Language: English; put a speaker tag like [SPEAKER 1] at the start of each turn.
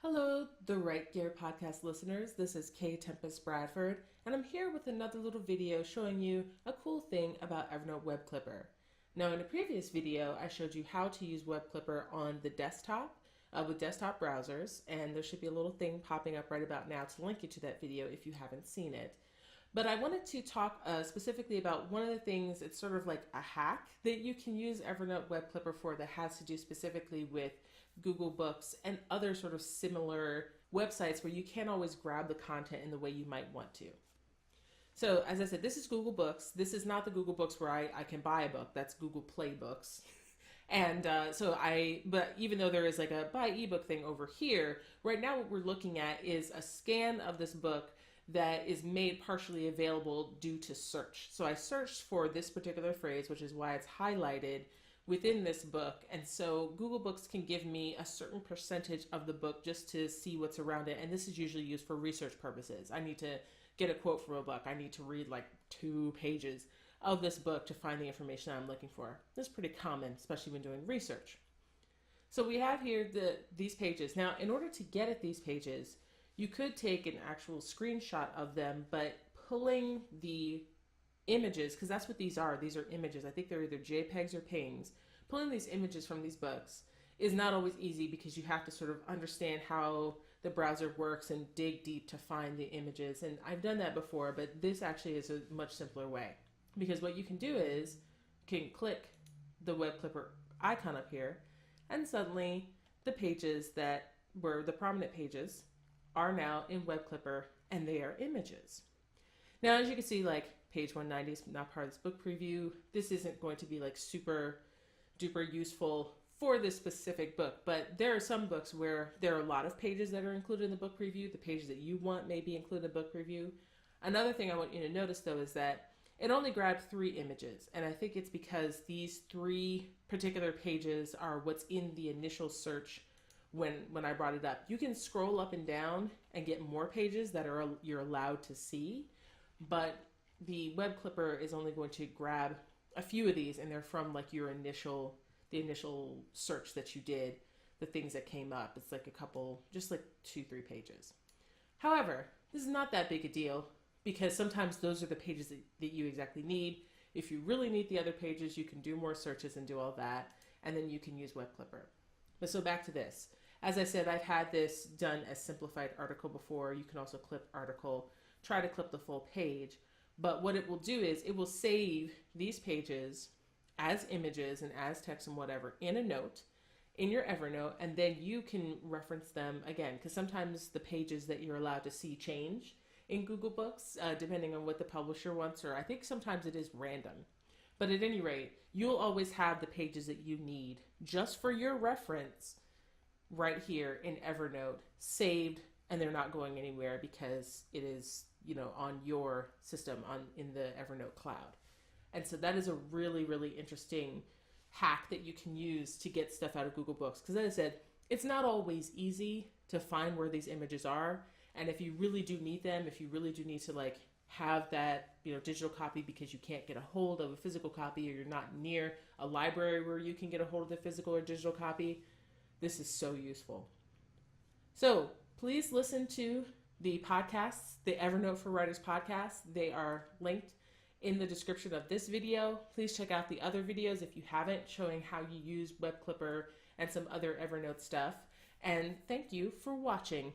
[SPEAKER 1] Hello, the Right Gear podcast listeners. This is Kay Tempest Bradford, and I'm here with another little video showing you a cool thing about Evernote Web Clipper. Now, in a previous video, I showed you how to use Web Clipper on the desktop with desktop browsers, and there should be a little thing popping up right about now to link you to that video if you haven't seen it. But I wanted to talk specifically about one of the things, it's sort of like a hack that you can use Evernote Web Clipper for that has to do specifically with Google Books and other sort of similar websites where you can't always grab the content in the way you might want to. So as I said, this is Google Books. This is not the Google Books where I can buy a book. That's Google Play Books. And but even though there is like a buy ebook thing over here, right now what we're looking at is a scan of this book that is made partially available due to search. So I searched for this particular phrase, which is why it's highlighted within this book. And so Google Books can give me a certain percentage of the book just to see what's around it. And this is usually used for research purposes. I need to get a quote from a book. I need to read like 2 pages of this book to find the information I'm looking for. This is pretty common, especially when doing research. So we have here these pages. Now, in order to get at these pages, you could take an actual screenshot of them, but pulling the images, because that's what these are images. I think they're either JPEGs or PNGs. Pulling these images from these books is not always easy because you have to sort of understand how the browser works and dig deep to find the images. And I've done that before, but this actually is a much simpler way. Because what you can do is you can click the Web Clipper icon up here, and suddenly the pages that were the prominent pages are now in Web Clipper, and they are images. Now, as you can see, like page 190 is not part of this book preview. This isn't going to be like super duper useful for this specific book, but there are some books where there are a lot of pages that are included in the book preview. The pages that you want may be included in the book preview. Another thing I want you to notice though is that it only grabbed 3 images, and I think it's because these 3 particular pages are what's in the initial search when I brought it up. You can scroll up and down and get more pages that you're allowed to see, but the Web Clipper is only going to grab a few of these, and they're from like the initial search that you did, the things that came up. It's like a couple, just like 2-3 pages. However, this is not that big a deal because sometimes those are the pages that you exactly need. If you really need the other pages, you can do more searches and do all that, and then you can use Web Clipper. But so back to this. As I said, I've had this done as simplified article before. You can also clip article, try to clip the full page. But what it will do is it will save these pages as images and as text and whatever in a note in your Evernote, and then you can reference them again, because sometimes the pages that you're allowed to see change in Google Books depending on what the publisher wants, or I think sometimes it is random. But at any rate, you'll always have the pages that you need just for your reference right here in Evernote saved, and they're not going anywhere because it is, on your system in the Evernote cloud. And so that is a really, really interesting hack that you can use to get stuff out of Google Books. Because as I said, it's not always easy to find where these images are. And if you really do need them, if you really do need to like have that, digital copy because you can't get a hold of a physical copy, or you're not near a library where you can get a hold of the physical or digital copy, this is so useful. So please listen to the podcasts, the Evernote for Writers podcast. They are linked in the description of this video. Please check out the other videos if you haven't, showing how you use Web Clipper and some other Evernote stuff. And thank you for watching.